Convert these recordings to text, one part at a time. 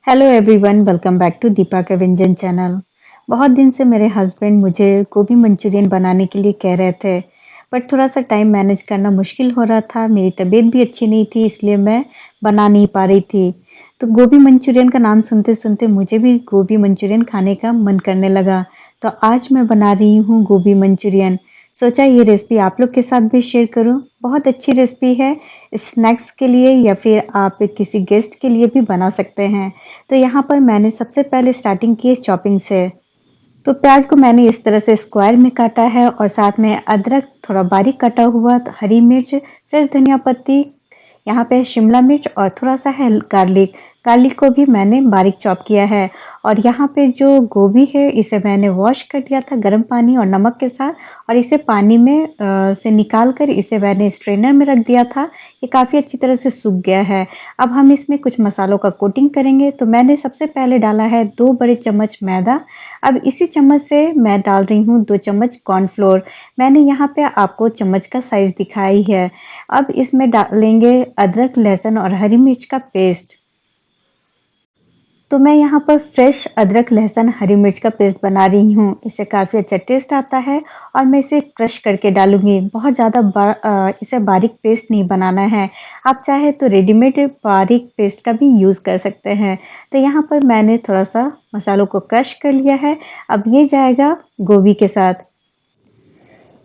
Hello everyone, welcome back to Deepa का व्यंजन channel. बहुत दिन से मेरे हस्बैंड मुझे गोभी मंचूरियन बनाने के लिए कह रहे थे, बट थोड़ा-सा टाइम मैनेज करना मुश्किल हो रहा था। मेरी तबीयत भी अच्छी नहीं थी, इसलिए मैं बना नहीं पा रही थी। तो गोभी मंचूरियन का नाम सुनते-सुनते मुझे भी गोभी मंचूरियन खाने का मन करने लगा। तो आज मैं बना रही हूँ गोभी मंचूरियन। सोचा ये रेसिपी आप लोग के साथ भी शेयर करूँ। बहुत अच्छी रेसिपी है, स्नैक्स के लिए या फिर आप किसी गेस्ट के लिए भी बना सकते हैं। तो यहाँ पर मैंने सबसे पहले स्टार्टिंग की है चॉपिंग से। तो प्याज को मैंने इस तरह से स्क्वायर में काटा है और साथ में अदरक थोड़ा बारीक कटा हुआ, हरी मिर्च, फ्रेश धनिया पत्ती, यहाँ पे शिमला मिर्च और थोड़ा-सा है गार्लिक। गार्लिक को भी मैंने बारीक चॉप किया है और यहाँ पे जो गोभी है इसे मैंने वॉश कर दिया था गर्म पानी और नमक के साथ और इसे पानी में से निकाल कर इसे मैंने स्ट्रेनर में रख दिया था। ये काफ़ी अच्छी तरह से सूख गया है। अब हम इसमें कुछ मसालों का कोटिंग करेंगे तो मैंने सबसे पहले डाला है 2 बड़े चम्मच मैदा। अब इसी चम्मच से मैं डाल रही हूँ 2 चम्मच कॉर्नफ्लोर। मैंने यहाँ पे आपको चम्मच का साइज़ दिखाई है। अब इसमें डालेंगे अदरक, लहसुन और हरी मिर्च का पेस्ट। तो मैं यहाँ पर फ्रेश अदरक, लहसुन, हरी मिर्च का पेस्ट बना रही हूँ। इससे काफ़ी अच्छा टेस्ट आता है और मैं इसे क्रश करके डालूँगी। बहुत ज़्यादा इसे बारीक पेस्ट नहीं बनाना है। आप चाहे तो रेडीमेड बारीक पेस्ट का भी यूज़ कर सकते हैं। तो यहाँ पर मैंने थोड़ा-सा मसालों को क्रश कर लिया है। अब ये जाएगा गोभी के साथ।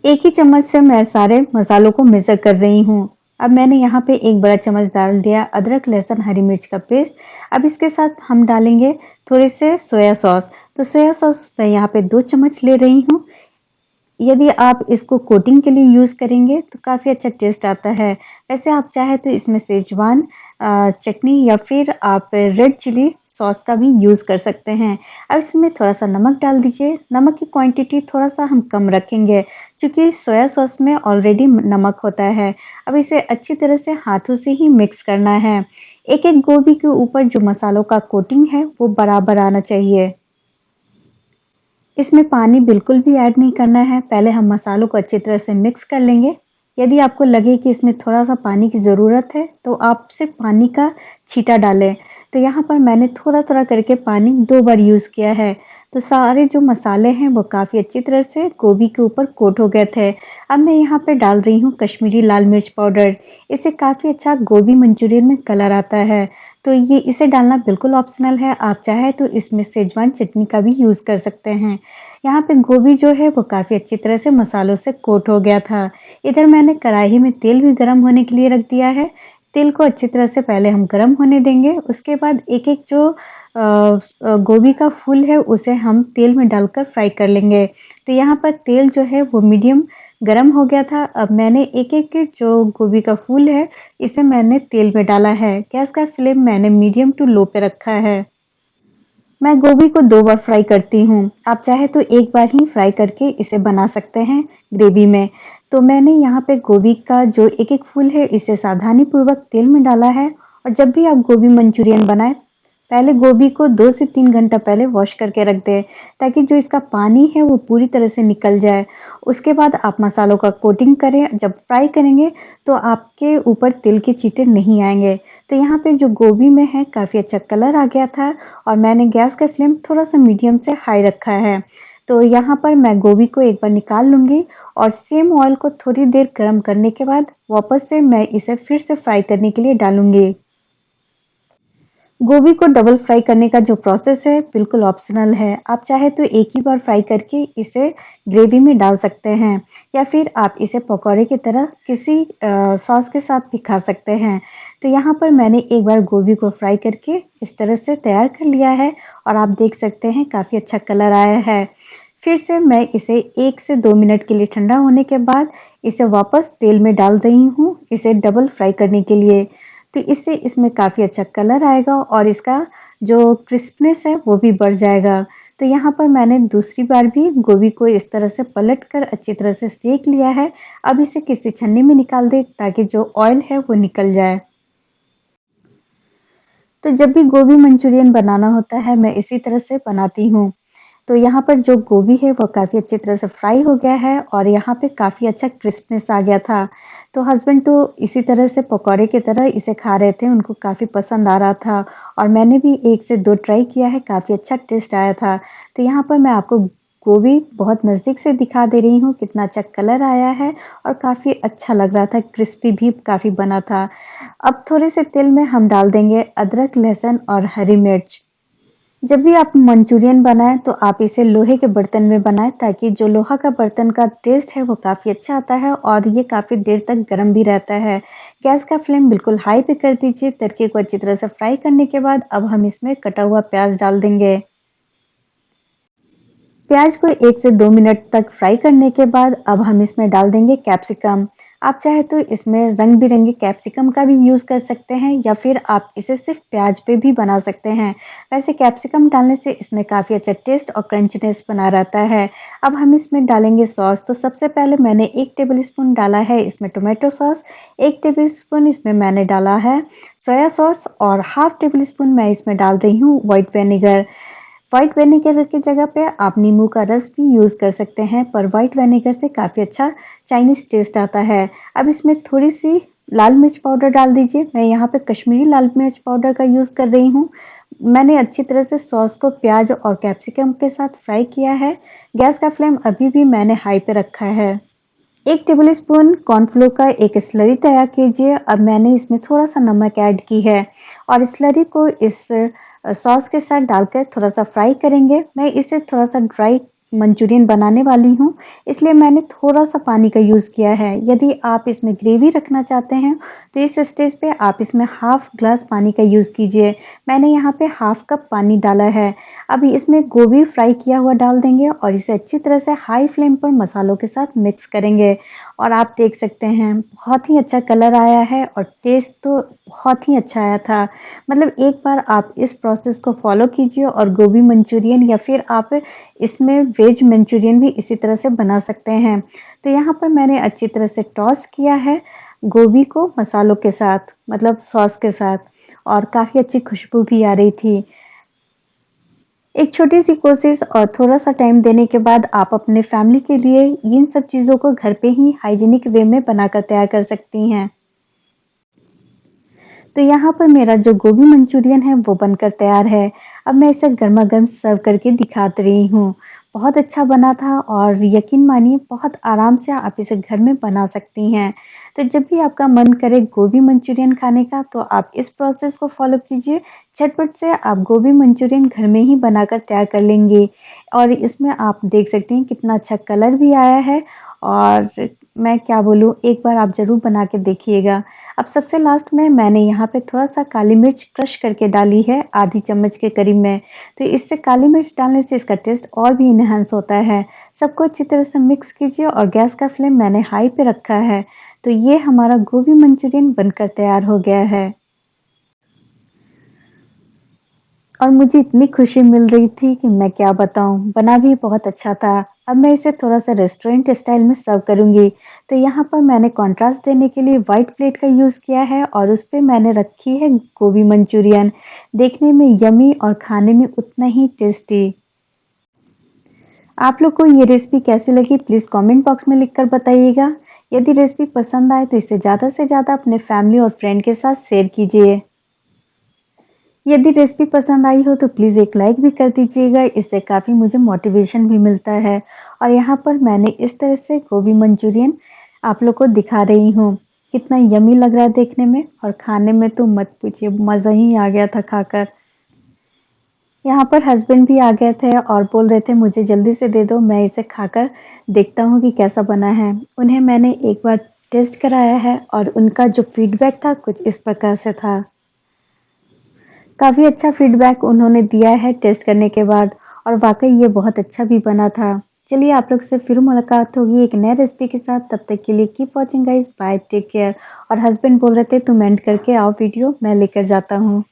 एक ही चम्मच से मैं सारे मसालों को मेज़र कर रही हूँ। अब मैंने यहाँ पे एक बड़ा चम्मच डाल दिया अदरक, लहसुन, हरी मिर्च का पेस्ट। अब इसके साथ हम डालेंगे थोड़े से सोया सॉस। तो सोया सॉस मैं यहाँ पे 2 चम्मच ले रही हूँ। यदि आप इसको कोटिंग के लिए यूज़ करेंगे तो काफ़ी अच्छा टेस्ट आता है। वैसे आप चाहे तो इसमें सेजवान चटनी या फिर आप रेड चिली सॉस का भी यूज़ कर सकते हैं। अब इसमें थोड़ा-सा नमक डाल दीजिए। नमक की क्वांटिटी थोड़ा-सा हम कम रखेंगे क्योंकि सोया सॉस में ऑलरेडी नमक होता है। अब इसे अच्छी तरह से हाथों से ही मिक्स करना है। एक-एक गोभी के ऊपर जो मसालों का कोटिंग है वो बराबर आना चाहिए। इसमें पानी बिल्कुल भी ऐड नहीं करना है, पहले हम मसालों को अच्छी तरह से मिक्स कर लेंगे। यदि आपको लगे कि इसमें थोड़ा-सा पानी की ज़रूरत है, तो आप सिर्फ़ पानी का छींटा डालें। तो यहाँ पर मैंने थोड़ा-थोड़ा करके पानी 2 बार यूज़ किया है। तो सारे जो मसाले हैं वो काफ़ी अच्छी तरह से गोभी के ऊपर कोट हो गए थे। अब मैं यहाँ पे डाल रही हूँ कश्मीरी लाल मिर्च पाउडर, इससे काफ़ी अच्छा गोभी मंचूरियन में कलर आता है। तो ये इसे डालना बिल्कुल ऑप्शनल है, आप चाहे तो इसमें शेज़वान चटनी का भी यूज़ कर सकते हैं। यहाँ पे गोभी जो है वो काफ़ी अच्छी तरह से मसालों से कोट हो गया था। इधर मैंने कढ़ाई में तेल भी गरम होने के लिए रख दिया है। तेल को अच्छी तरह से पहले हम गरम होने देंगे, उसके बाद एक-एक जो गोभी का फूल है उसे हम तेल में डालकर फ्राई कर लेंगे। तो यहाँ पर तेल जो है वो मीडियम गरम हो गया था। अब मैंने एक-एक जो गोभी का फूल है इसे मैंने तेल में डाला है। गैस का फ्लेम मैंने मीडियम टू लो पे रखा है। मैं गोभी को 2 बार फ्राई करती हूँ। आप चाहे तो एक बार ही फ्राई करके इसे बना सकते हैं ग्रेवी में। तो मैंने यहाँ पे गोभी का जो एक-एक फूल है इसे सावधानीपूर्वक तेल में डाला है और जब भी आप गोभी मंचूरियन बनाएँ, पहले गोभी को 2 से 3 घंटा पहले वॉश करके रख दें, ताकि जो इसका पानी है वो पूरी तरह से निकल जाए। उसके बाद आप मसालों का कोटिंग करें, जब फ्राई करेंगे तो आपके ऊपर तिल के छींटे नहीं आएँगे। तो यहाँ पे जो गोभी में है काफ़ी अच्छा कलर आ गया था और मैंने गैस का फ्लेम थोड़ा-सा मीडियम से हाई रखा है। तो यहाँ पर मैं गोभी को एक बार निकाल लूँगी और सेम ऑयल को थोड़ी देर गरम करने के बाद वापस से मैं इसे फिर से फ्राई करने के लिए डालूँगी। गोभी को डबल फ्राई करने का जो प्रोसेस है बिल्कुल ऑप्शनल है। आप चाहे तो एक ही बार फ्राई करके इसे ग्रेवी में डाल सकते हैं या फिर आप इसे पकौड़े की तरह किसी सॉस के साथ भी खा सकते हैं। तो यहाँ पर मैंने एक बार गोभी को फ्राई करके इस तरह से तैयार कर लिया है और आप देख सकते हैं काफ़ी अच्छा कलर आया है। फिर से मैं इसे 1 से 2 मिनट के लिए ठंडा होने के बाद इसे वापस तेल में डाल रही हूँ, इसे डबल फ्राई करने के लिए। तो इससे इसमें काफ़ी अच्छा कलर आएगा और इसका जो क्रिस्पनेस है वो भी बढ़ जाएगा। तो यहाँ पर मैंने दूसरी बार भी गोभी को इस तरह से पलट कर अच्छी तरह से सेक लिया है। अब इसे किसी छन्नी में निकाल दें ताकि जो ऑयल है वो निकल जाए। तो जब भी गोभी मंचूरियन बनाना होता है मैं इसी तरह से बनाती हूँ। तो यहाँ पर जो गोभी है वो काफ़ी अच्छी तरह से फ्राई हो गया है और यहाँ पे काफ़ी अच्छा क्रिस्पनेस आ गया था। तो हस्बैंड तो इसी तरह से पकौड़े की तरह इसे खा रहे थे, उनको काफ़ी पसंद आ रहा था और मैंने भी 1 से 2 ट्राई किया है, काफ़ी अच्छा टेस्ट आया था। तो यहाँ पर मैं आपको गोभी बहुत नज़दीक से दिखा दे रही हूँ, कितना अच्छा कलर आया है और काफ़ी अच्छा लग रहा था, क्रिस्पी भी काफ़ी बना था। अब थोड़े से तेल में हम डाल देंगे अदरक, लहसुन और हरी मिर्च। जब भी आप मंचूरियन बनाएँ तो आप इसे लोहे के बर्तन में बनाएँ ताकि जो लोहा का बर्तन का टेस्ट है वो काफ़ी अच्छा आता है और ये काफ़ी देर तक गर्म भी रहता है। गैस का फ्लेम बिल्कुल हाई पे कर दीजिए, तड़के को अच्छी तरह से फ्राई करने के बाद अब हम इसमें कटा हुआ प्याज़ डाल देंगे। प्याज को 1 से 2 मिनट तक फ्राई करने के बाद अब हम इसमें डाल देंगे कैप्सिकम। आप चाहे तो इसमें रंग-बिरंगे कैप्सिकम का भी यूज़ कर सकते हैं या फिर आप इसे सिर्फ़ प्याज पे भी बना सकते हैं। वैसे कैप्सिकम डालने से इसमें काफ़ी अच्छा टेस्ट और क्रंचीनेस बना रहता है। अब हम इसमें डालेंगे सॉस, तो सबसे पहले मैंने 1 टेबलस्पून डाला है इसमें टोमेटो सॉस, 1 टेबलस्पून इसमें मैंने डाला है सोया सॉस और हाफ टेबल स्पून मैं इसमें डाल रही हूँ व्हाइट विनेगर। व्हाइट विनेगर की जगह पे आप नींबू का रस भी यूज़ कर सकते हैं, पर व्हाइट विनेगर से काफ़ी अच्छा चाइनीज़ टेस्ट आता है। अब इसमें थोड़ी-सी लाल मिर्च पाउडर डाल दीजिए, मैं यहाँ पे कश्मीरी लाल मिर्च पाउडर का यूज़ कर रही हूँ। मैंने अच्छी तरह से सॉस को प्याज और कैप्सिकम के साथ फ्राई किया है। गैस का फ्लेम अभी भी मैंने हाई पे रखा है। 1 टेबलस्पून कॉर्नफ्लोर का एक स्लरी तैयार कीजिए। अब मैंने इसमें थोड़ा-सा नमक ऐड की है और स्लरी को इस सॉस के साथ डालकर थोड़ा-सा फ्राई करेंगे। मैं इसे थोड़ा-सा ड्राई मंचूरियन बनाने वाली हूँ, इसलिए मैंने थोड़ा-सा पानी का यूज़ किया है। यदि आप इसमें ग्रेवी रखना चाहते हैं, तो इस स्टेज पे आप इसमें हाफ ग्लास पानी का यूज़ कीजिए। मैंने यहाँ पे हाफ कप पानी डाला है। अभी इसमें गोभी फ्राई किया हुआ डाल देंगे और इसे अच्छी तरह से हाई फ्लेम पर मसालों के साथ मिक्स करेंगे और आप देख सकते हैं बहुत ही अच्छा कलर आया है और टेस्ट तो बहुत ही अच्छा आया था। मतलब एक बार आप इस प्रोसेस को फॉलो कीजिए और गोभी मंचूरियन या फिर आप इसमें वेज मंचूरियन भी इसी तरह से बना सकते हैं। तो यहाँ पर मैंने अच्छी तरह से टॉस किया है गोभी को मसालों के साथ, मतलब सॉस के साथ और काफ़ी अच्छी खुशबू भी आ रही थी। एक छोटी-सी कोशिश और थोड़ा-सा टाइम देने के बाद आप अपने फैमिली के लिए इन सब चीज़ों को घर पे ही हाइजीनिक वे में बनाकर तैयार कर सकती हैं। तो यहाँ पर मेरा जो गोभी मंचूरियन है वो बनकर तैयार है। अब मैं इसे गरमा-गरम सर्व करके दिखा रही हूँ। बहुत अच्छा बना था और यकीन मानिए बहुत आराम से आप इसे घर में बना सकती हैं। तो जब भी आपका मन करे गोभी मंचूरियन खाने का तो आप इस प्रोसेस को फ़ॉलो कीजिए। झटपट से आप गोभी मंचूरियन घर में ही बनाकर तैयार कर लेंगे और इसमें आप देख सकते हैं कितना अच्छा कलर भी आया है और मैं क्या बोलूँ, एक बार आप ज़रूर बना के देखिएगा। अब सबसे लास्ट में मैंने यहाँ पे थोड़ा-सा काली मिर्च क्रश करके डाली है, आधी चम्मच के करीब में। तो इससे काली मिर्च डालने से इसका टेस्ट और भी एनहांस होता है। सबको अच्छी तरह से मिक्स कीजिए और गैस का फ्लेम मैंने हाई पे रखा है। तो ये हमारा गोभी मंचूरियन बनकर तैयार हो गया है। और मुझे इतनी खुशी मिल रही थी कि मैं क्या बताऊँ, बना भी बहुत अच्छा था। अब मैं इसे थोड़ा-सा रेस्टोरेंट स्टाइल में सर्व करूँगी। तो यहाँ पर मैंने कॉन्ट्रास्ट देने के लिए व्हाइट प्लेट का यूज़ किया है और उस पे मैंने रखी है गोभी मंचूरियन। देखने में यम्मी और खाने में उतना ही टेस्टी। आप लोग को ये रेसिपी कैसी लगी प्लीज़ कमेंट बॉक्स में लिखकर बताइएगा। यदि रेसिपी पसंद आए तो इसे ज़्यादा से ज़्यादा अपने फैमिली और फ्रेंड के साथ शेयर कीजिए। यदि रेसिपी पसंद आई हो तो प्लीज़ एक लाइक भी कर दीजिएगा, इससे काफ़ी मुझे मोटिवेशन भी मिलता है। और यहाँ पर मैंने इस तरह से गोभी मंचूरियन आप लोग को दिखा रही हूँ। कितना यम्मी लग रहा है देखने में और खाने में तो मत पूछिए, मज़ा ही आ गया था खाकर। यहाँ पर हस्बैंड भी आ गए थे और बोल रहे थे मुझे जल्दी से दे दो, मैं इसे खाकर देखता हूँ कि कैसा बना है। उन्हें मैंने एक बार टेस्ट कराया है और उनका जो फीडबैक था कुछ इस प्रकार से था। काफ़ी अच्छा फीडबैक उन्होंने दिया है टेस्ट करने के बाद और वाक़ई ये बहुत अच्छा भी बना था। चलिए आप लोग से फिर मुलाकात होगी एक नए रेसिपी के साथ, तब तक के लिए keep watching guys, bye, take care. और हस्बैंड बोल रहे थे तुम एंड करके आओ वीडियो, मैं लेकर जाता हूँ।